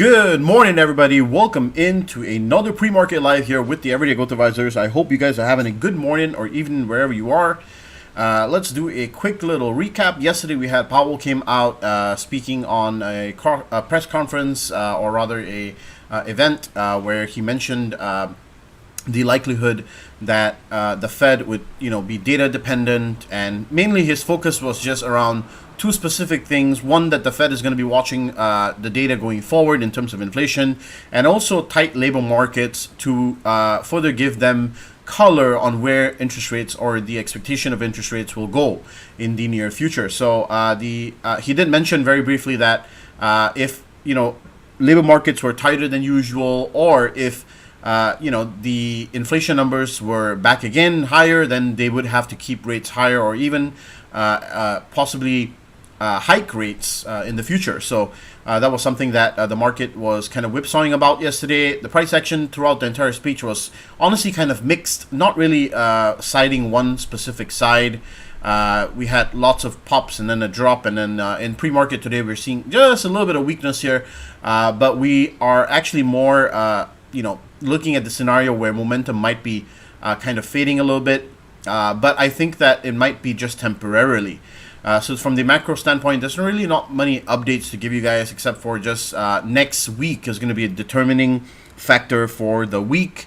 Good morning, everybody. Welcome into another pre-market live here with the Everyday Growth Advisors. I hope you guys are having a good morning or evening wherever you are. Let's do a quick little recap. Yesterday we had Powell came out speaking on a press conference, or rather a event where he mentioned the likelihood that the Fed would, be data dependent, and mainly his focus was just around two specific things. One, that the Fed is going to be watching the data going forward in terms of inflation, and also tight labor markets to further give them color on where interest rates or the expectation of interest rates will go in the near future. So he did mention very briefly that if labor markets were tighter than usual, or if the inflation numbers were back again higher, then they would have to keep rates higher, or even possibly hike rates in the future. So that was something that the market was kind of whipsawing about yesterday. The price action throughout the entire speech was honestly kind of mixed, not really siding one specific side. We had lots of pops and then a drop, and then in pre-market today we're seeing just a little bit of weakness here, but we are actually more looking at the scenario where momentum might be kind of fading a little bit, but I think that it might be just temporarily. So from the macro standpoint, there's really not many updates to give you guys, except for just next week is going to be a determining factor for the week.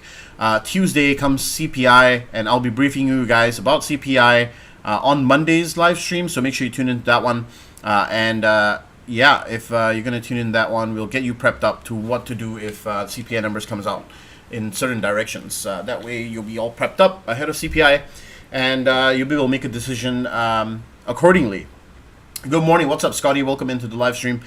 Tuesday comes CPI, and I'll be briefing you guys about CPI on Monday's live stream, so make sure you tune into that one. If you're going to tune in that one, we'll get you prepped up to what to do if CPI numbers comes out in certain directions. That way you'll be all prepped up ahead of CPI, and you'll be able to make a decision accordingly. Good morning. What's up, Scotty? Welcome into the live stream.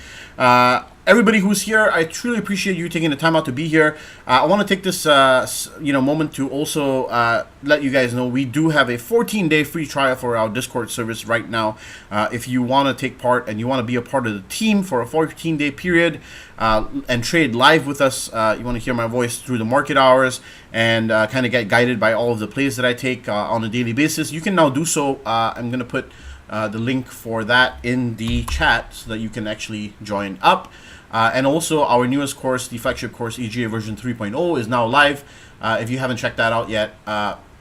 Everybody who's here, I truly appreciate you taking the time out to be here. I want to take this moment to also let you guys know we do have a 14-day free trial for our Discord service right now. If you want to take part and you want to be a part of the team for a 14-day period and trade live with us, you want to hear my voice through the market hours and kind of get guided by all of the plays that I take on a daily basis, you can now do so. I'm going to put the link for that in the chat so that you can actually join up. And also our newest course, the flagship course, EGA version 3.0, is now live. If you haven't checked that out yet,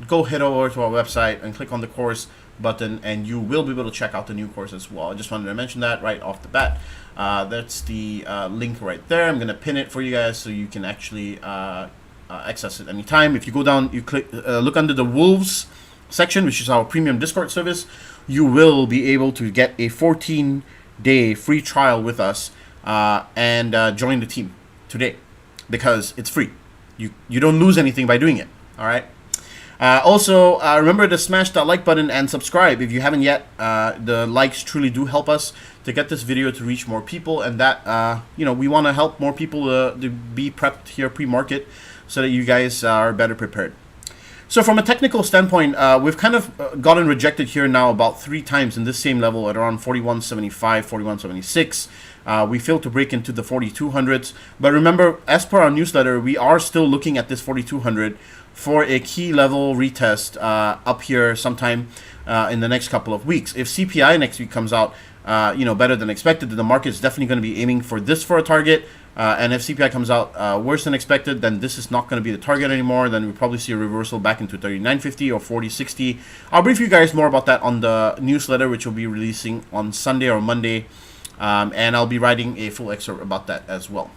go head over to our website and click on the course button, and you will be able to check out the new course as well. I just wanted to mention that right off the bat. That's the link right there. I'm going to pin it for you guys so you can actually access it anytime. If you go down, you click, look under the Wolves section, which is our premium Discord service, you will be able to get a 14-day free trial with us and join the team today, because it's free. You don't lose anything by doing it. All right. Also, remember to smash that like button and subscribe if you haven't yet. The likes truly do help us to get this video to reach more people, and that we want to help more people to be prepped here pre-market so that you guys are better prepared. So from a technical standpoint, we've kind of gotten rejected here now about 3 times in this same level at around 41.75, 41.76. We failed to break into the 4200s. But remember, as per our newsletter, we are still looking at this 4200 for a key level retest up here sometime in the next couple of weeks. If CPI next week comes out better than expected, then the market's definitely going to be aiming for this for a target. And if CPI comes out worse than expected, then this is not going to be the target anymore. Then we'll probably see a reversal back into 39.50 or 40.60. I'll brief you guys more about that on the newsletter, which will be releasing on Sunday or Monday. And I'll be writing a full excerpt about that as well.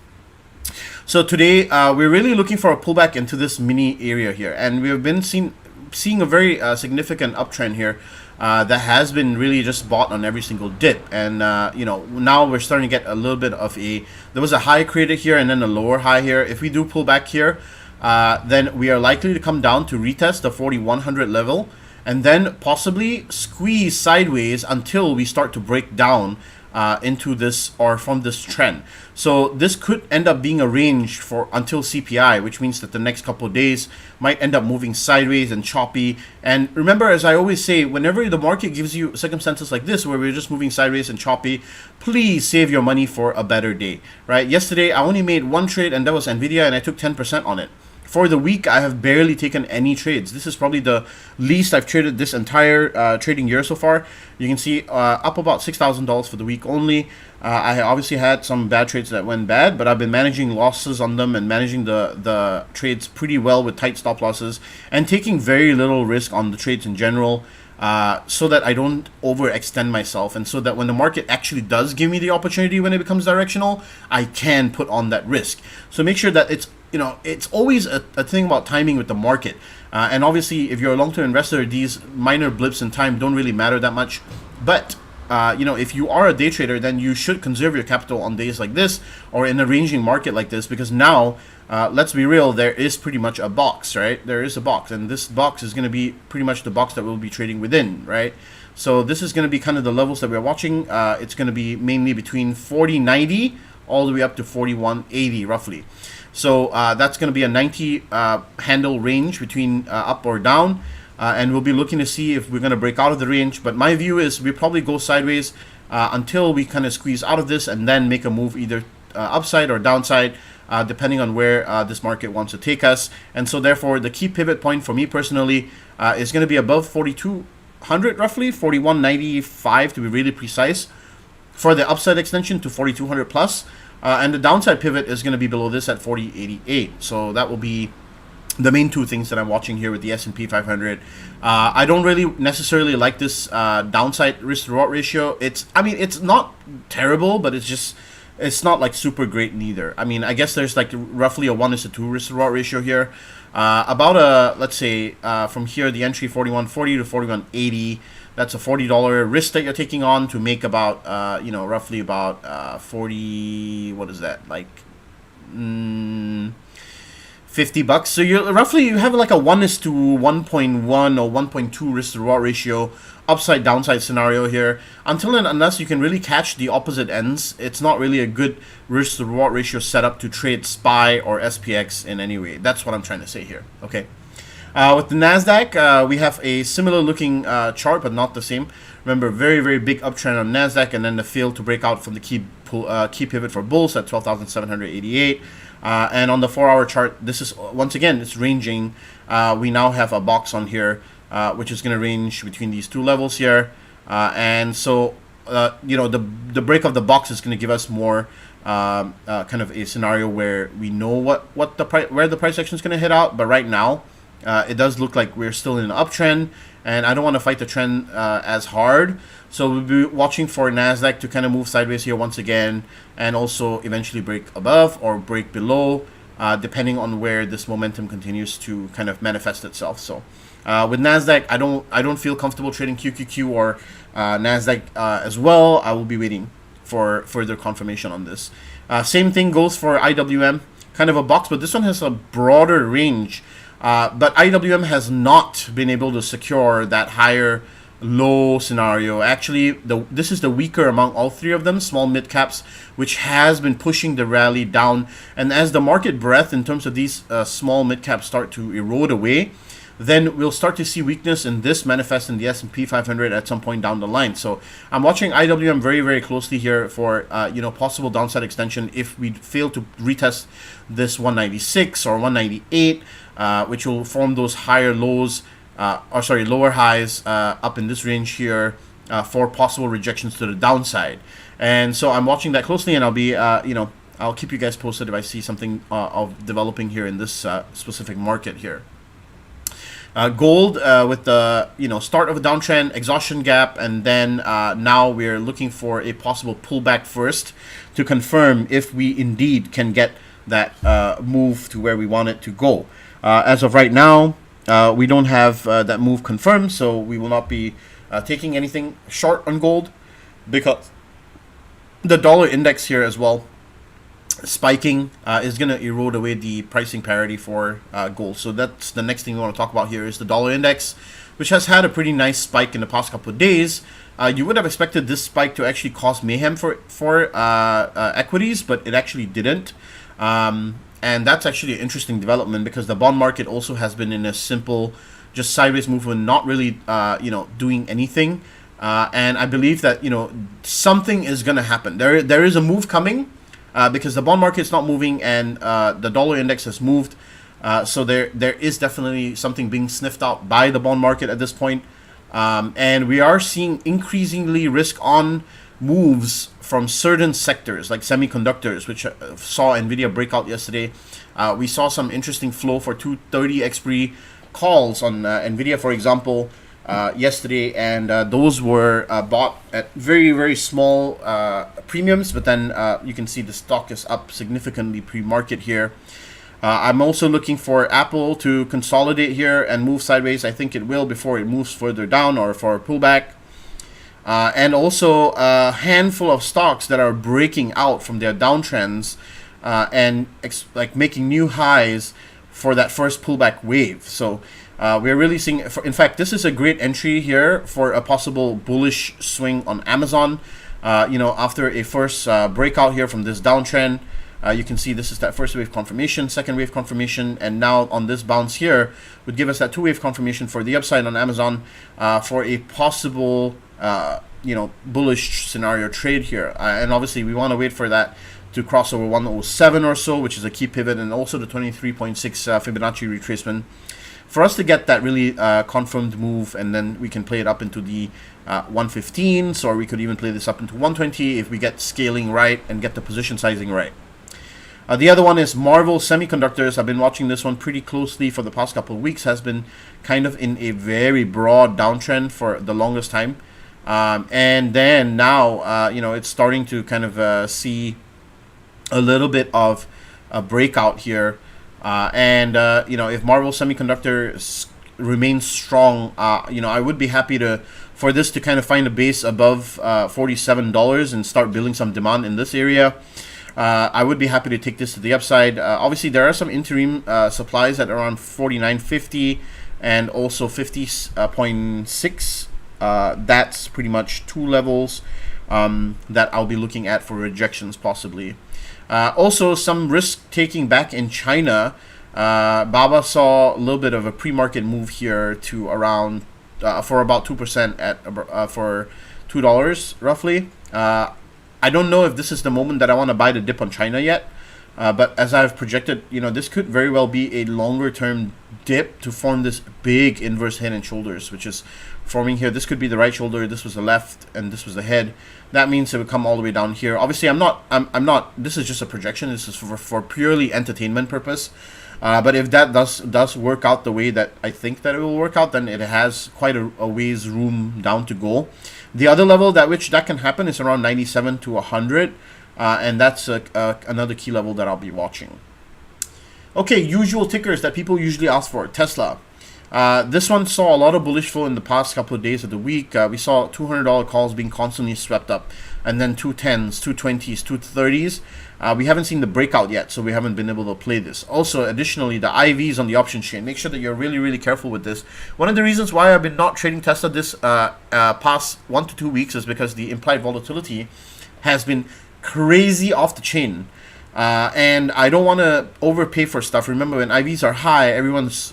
So today, we're really looking for a pullback into this mini area here. And we've been seeing a very significant uptrend here. That has been really just bought on every single dip, and now we're starting to get a little bit of there was a high created here and then a lower high here. If we do pull back here, then we are likely to come down to retest the 4100 level, and then possibly squeeze sideways until we start to break down into this, or from this trend. So this could end up being a range for until CPI, which means that the next couple of days might end up moving sideways and choppy. And remember, as I always say, whenever the market gives you circumstances like this where we're just moving sideways and choppy, please save your money for a better day, right? Yesterday I only made one trade, and that was Nvidia, and I took 10% on it. for the week, I have barely taken any trades. This is probably the least I've traded this entire trading year so far. You can see up about $6,000 for the week only. I obviously had some bad trades that went bad, but I've been managing losses on them and managing the trades pretty well with tight stop losses and taking very little risk on the trades in general, so that I don't overextend myself, and so that when the market actually does give me the opportunity when it becomes directional, I can put on that risk. So make sure that it's always a thing about timing with the market. And obviously, if you're a long-term investor, these minor blips in time don't really matter that much. But if you are a day trader, then you should conserve your capital on days like this or in a ranging market like this, because now, let's be real, there is pretty much a box, right? There is a box, and this box is going to be pretty much the box that we'll be trading within, right? So this is going to be kind of the levels that we're watching. It's going to be mainly between 40.90 all the way up to 41.80 roughly. So that's going to be a 90 handle range between up or down. And we'll be looking to see if we're going to break out of the range. But my view is we probably go sideways until we kind of squeeze out of this and then make a move either upside or downside, depending on where this market wants to take us. And so therefore, the key pivot point for me personally is going to be above 4,200 roughly, 41.95 to be really precise, for the upside extension to 4,200 plus. And the downside pivot is going to be below this at 40.88. So that will be the main two things that I'm watching here with the S&P 500. I don't really necessarily like this downside risk-reward ratio. It's not terrible, but it's not like super great neither. I mean, I guess there's like roughly a 1:2 risk-reward ratio here. About let's say from here, the entry 41.40 to 41.80. That's a $40 risk that you're taking on to make about roughly about 40. What is that, like? $50. So you have like a 1:1.1 or 1.2 risk to reward ratio upside downside scenario here. Until and unless you can really catch the opposite ends, it's not really a good risk to reward ratio setup to trade SPY or SPX in any way. That's what I'm trying to say here. Okay. With the Nasdaq, we have a similar looking chart, but not the same. Remember, very, very big uptrend on Nasdaq, and then the fail to break out from the key pivot for bulls at 12,788. And on the 4-hour chart, this is once again, it's ranging. We now have a box on here, which is going to range between these two levels here. And so, the break of the box is going to give us more kind of a scenario where we know where the price action is going to hit out. But right now, it does look like we're still in an uptrend, and I don't want to fight the trend as hard. So we'll be watching for Nasdaq to kind of move sideways here once again, and also eventually break above or break below, depending on where this momentum continues to kind of manifest itself. So with Nasdaq, I don't feel comfortable trading QQQ or Nasdaq as well. I will be waiting for further confirmation on this. Same thing goes for IWM, kind of a box, but this one has a broader range. But IWM has not been able to secure that higher low scenario. Actually, this is the weaker among all three of them, small mid caps, which has been pushing the rally down. And as the market breadth in terms of these small mid caps start to erode away, then we'll start to see weakness in this manifest in the S&P 500 at some point down the line. So I'm watching IWM very, very closely here for possible downside extension if we fail to retest this 196 or 198, which will form those higher lows, lower highs up in this range here for possible rejections to the downside. And so I'm watching that closely, and I'll be I'll keep you guys posted if I see something of developing here in this specific market here. Gold with the start of a downtrend, exhaustion gap, and then now we're looking for a possible pullback first to confirm if we indeed can get that move to where we want it to go. As of right now, we don't have that move confirmed, so we will not be taking anything short on gold, because the dollar index here as well spiking is going to erode away the pricing parity for gold. So that's the next thing we want to talk about here is the dollar index, which has had a pretty nice spike in the past couple of days. You would have expected this spike to actually cause mayhem for equities, but it actually didn't. And that's actually an interesting development, because the bond market also has been in a simple, just sideways movement, not really doing anything. And I believe that something is going to happen. There is a move coming. Because the bond market is not moving, and the dollar index has moved So there is definitely something being sniffed out by the bond market at this point. And we are seeing increasingly risk-on moves from certain sectors like semiconductors, which saw Nvidia break out yesterday. We saw some interesting flow for 230 expiry calls on Nvidia, for example, yesterday, and those were bought at very, very small premiums, but then you can see the stock is up significantly pre-market here. I'm also looking for Apple to consolidate here and move sideways. I think it will before it moves further down or for a pullback. And also a handful of stocks that are breaking out from their downtrends and like making new highs for that first pullback wave. So we're really seeing, in fact, this is a great entry here for a possible bullish swing on Amazon. After a first breakout here from this downtrend. You can see this is that first wave confirmation, second wave confirmation, and now on this bounce here would give us that two wave confirmation for the upside on Amazon for a possible bullish scenario trade here. And obviously we want to wait for that to cross over 107 or so, which is a key pivot, and also the 23.6 Fibonacci retracement for us to get that really confirmed move, and then we can play it up into the 115s, or we could even play this up into 120 if we get scaling right and get the position sizing right. The other one is Marvel Semiconductors. I've been watching this one pretty closely for the past couple of weeks. Has been kind of in a very broad downtrend for the longest time. And then now, it's starting to kind of see a little bit of a breakout here. If Marvel Semiconductors remains strong, I would be happy for this to kind of find a base above $47 and start building some demand in this area. I would be happy to take this to the upside. Obviously, there are some interim supplies at around 49.50 and also 50.6. That's pretty much two levels that I'll be looking at for rejections possibly. Also, some risk taking back in China. Baba saw a little bit of a pre-market move here to around for about 2% at for $2 roughly. I don't know if this is the moment that I want to buy the dip on China yet, but as I've projected, this could very well be a longer term dip to form this big inverse head and shoulders, which is forming here. This could be the right shoulder, this was the left, and this was the head. That means it would come all the way down here. Obviously, I'm not. This is just a projection. This is for purely entertainment purpose. But if that does work out the way that I think that it will work out, then it has quite a ways room down to go. The other level that can happen is around 97 to 100, and that's another key level that I'll be watching. Okay, usual tickers that people usually ask for. Tesla. This one saw a lot of bullish flow in the past couple of days of the week. We saw $200 calls being constantly swept up, and then 210s, 220s, 230s. We haven't seen the breakout yet, so we haven't been able to play this. Also, additionally, the IVs on the option chain. Make sure that you're really, really careful with this. One of the reasons why I've been not trading Tesla this past 1 to 2 weeks is because the implied volatility has been crazy off the chain. And I don't want to overpay for stuff. Remember, when IVs are high, everyone's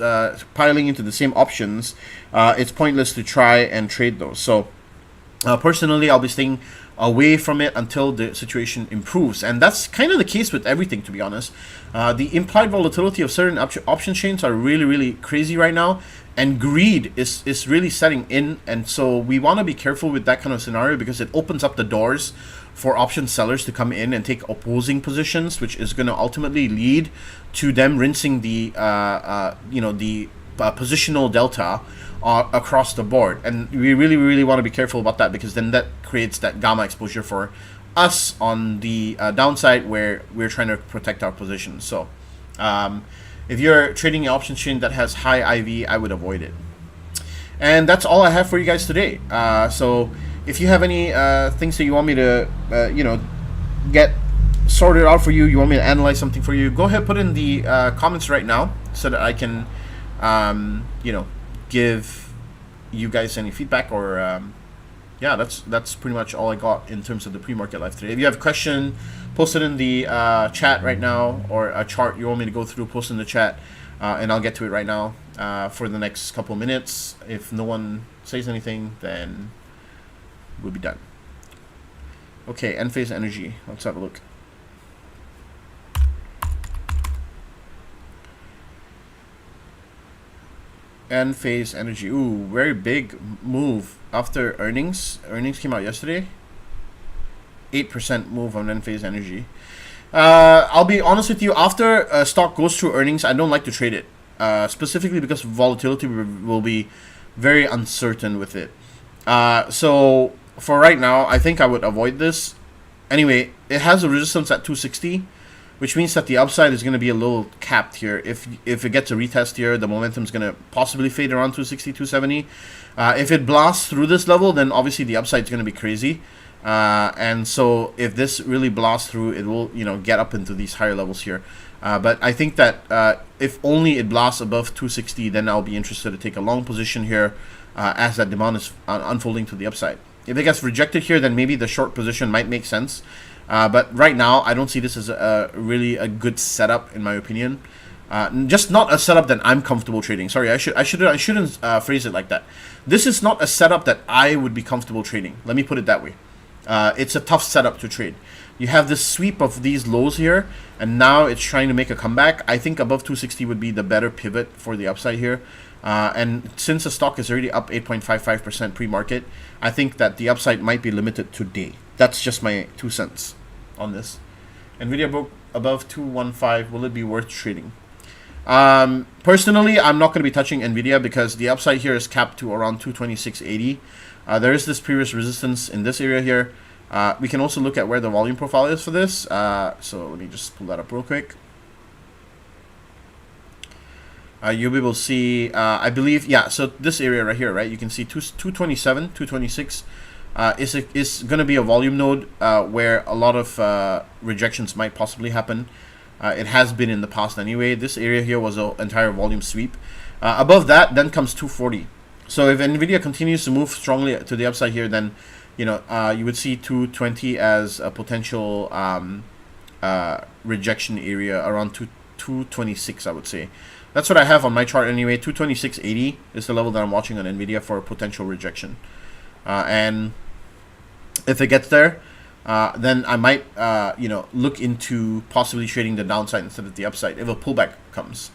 piling into the same options. It's pointless to try and trade those. So, personally, I'll be staying away from it until the situation improves. And that's kind of the case with everything, to be honest. The implied volatility of certain option chains are really, really crazy right now. And greed is really setting in. And so we want to be careful with that kind of scenario because it opens up the doors for option sellers to come in and take opposing positions, which is going to ultimately lead to them rinsing the positional delta across the board. And we really, really want to be careful about that because then that creates that gamma exposure for us on the downside where we're trying to protect our position. So if you're trading an option chain that has high IV, I would avoid it. And that's all I have for you guys today. So if you have any things that you want me to, get sorted out for you, you want me to analyze something for you, go ahead, put in the comments right now so that I can, give you guys any feedback or, that's pretty much all I got in terms of the pre-market live today. If you have a question, post it in the chat right now, or a chart you want me to go through, post in the chat, and I'll get to it right now for the next couple minutes. If no one says anything, then we'll be done. Okay, Enphase Energy. Let's have a look. End phase energy. Ooh, very big move after earnings. Earnings came out yesterday. 8% move on end phase energy. I'll be honest with you. After a stock goes through earnings, I don't like to trade it. Specifically because volatility will be very uncertain with it. So for right now, I think I would avoid this. Anyway, it has a resistance at 260, which means that the upside is going to be a little capped here. If it gets a retest here, the momentum is going to possibly fade around 260, 270. If it blasts through this level, then obviously the upside is going to be crazy. And so if this really blasts through, it will, you know, get up into these higher levels here. But I think that if only it blasts above 260, then I'll be interested to take a long position here as that demand is unfolding to the upside. If it gets rejected here, then maybe the short position might make sense. But right now, I don't see this as really a good setup, in my opinion. Just not a setup that I'm comfortable trading. Sorry, I shouldn't phrase it like that. This is not a setup that I would be comfortable trading. Let me put it that way. It's a tough setup to trade. You have this sweep of these lows here, and now it's trying to make a comeback. I think above 260 would be the better pivot for the upside here. And since the stock is already up 8.55% pre-market, I think that the upside might be limited today. That's just my 2 cents on this. Nvidia broke above 215. Will it be worth trading? Personally, I'm not going to be touching Nvidia because the upside here is capped to around 226.80. There is this previous resistance in this area here. We can also look at where the volume profile is for this. So let me just pull that up real quick. You'll be able to see, I believe, yeah, so this area right here, right? You can see 227, 226 is going to be a volume node where a lot of rejections might possibly happen. It has been in the past anyway. This area here was an entire volume sweep. Above that, then comes 240. So if Nvidia continues to move strongly to the upside here, then you know you would see 220 as a potential rejection area around 226, I would say. That's what I have on my chart anyway. 226.80 is the level that I'm watching on Nvidia for a potential rejection. And if it gets there, then I might you know, look into possibly trading the downside instead of the upside if a pullback comes.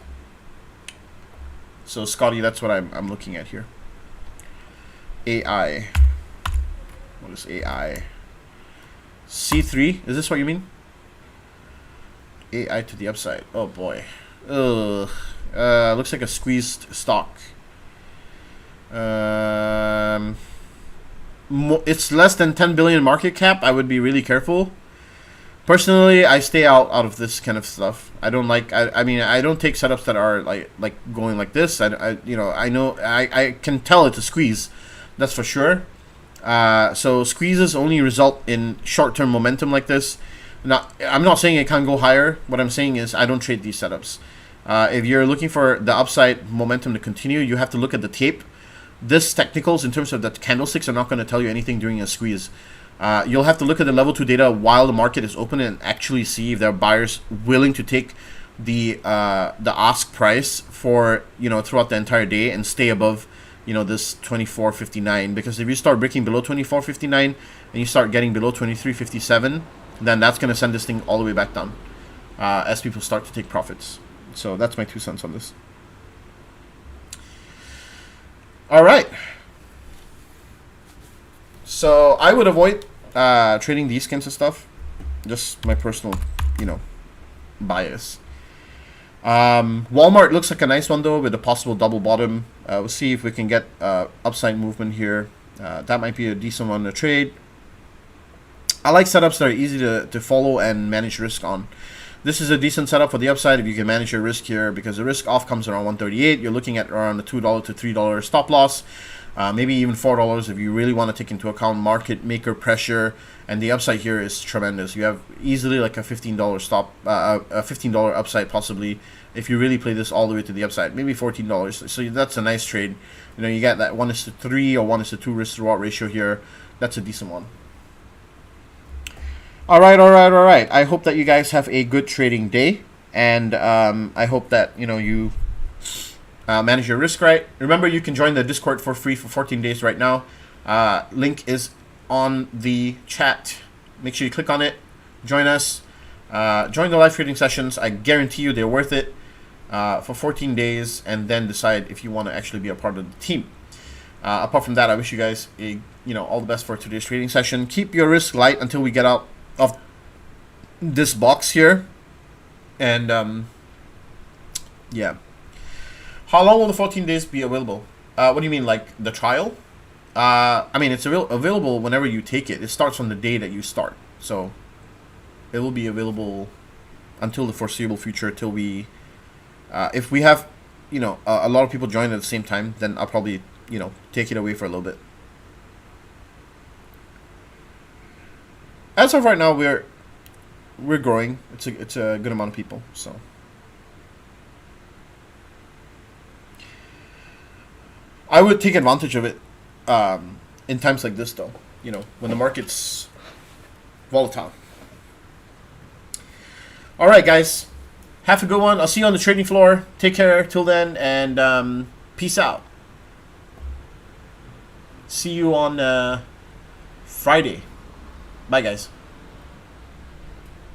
So Scotty, that's what I'm looking at here. AI. What is AI? C3. Is this what you mean? AI to the upside. Oh boy. Ugh. Looks like a squeezed stock. It's less than 10 billion market cap. I would be really careful. Personally, I stay out of this kind of stuff. I don't like. I mean, I don't take setups that are like going like this. You know, I can tell it's a squeeze. That's for sure. So squeezes only result in short-term momentum like this. Now, I'm not saying it can't go higher. What I'm saying is I don't trade these setups. If you're looking for the upside momentum to continue, you have to look at the tape. This technicals in terms of the candlesticks are not going to tell you anything during a squeeze. You'll have to look at the level 2 data while the market is open and actually see if there are buyers willing to take the ask price for, you know, throughout the entire day and stay above, you know, this 24.59. Because if you start breaking below 24.59 and you start getting below 23.57, then that's going to send this thing all the way back down as people start to take profits. So that's my 2 cents on this. All right. So I would avoid trading these kinds of stuff. Just my personal, you know, bias. Walmart looks like a nice one though, with a possible double bottom. We'll see if we can get upside movement here. That might be a decent one to trade. I like setups that are easy to follow and manage risk on. This is a decent setup for the upside if you can manage your risk here, because the risk off comes around 138. You're looking at around a $2 to $3 stop loss, maybe even $4 if you really want to take into account market maker pressure. And the upside here is tremendous. You have easily like a $15 stop, a $15 upside possibly if you really play this all the way to the upside, maybe $14. So that's a nice trade. You know, you get that 1:3 or 1:2 risk to reward ratio here. That's a decent one. All right. I hope that you guys have a good trading day, and I hope that, you know, you manage your risk right. Remember, you can join the Discord for free for 14 days right now. Link is on the chat. Make sure you click on it. Join us. Join the live trading sessions. I guarantee you they're worth it. for 14 days and then decide if you want to actually be a part of the team. Apart from that, I wish you guys all the best for today's trading session. Keep your risk light until we get out of this box here. And yeah. How long will the 14 days be available? What do you mean, like the trial? I mean, it's available whenever you take it. It starts on the day that you start. So it will be available until the foreseeable future, till we, if we have, a lot of people join at the same time, then I'll probably, take it away for a little bit. As of right now, we're growing. It's a good amount of people, so. I would take advantage of it in times like this, though, when the market's volatile. All right, guys. Have a good one. I'll see you on the trading floor. Take care till then, and peace out. See you on Friday. Bye, guys.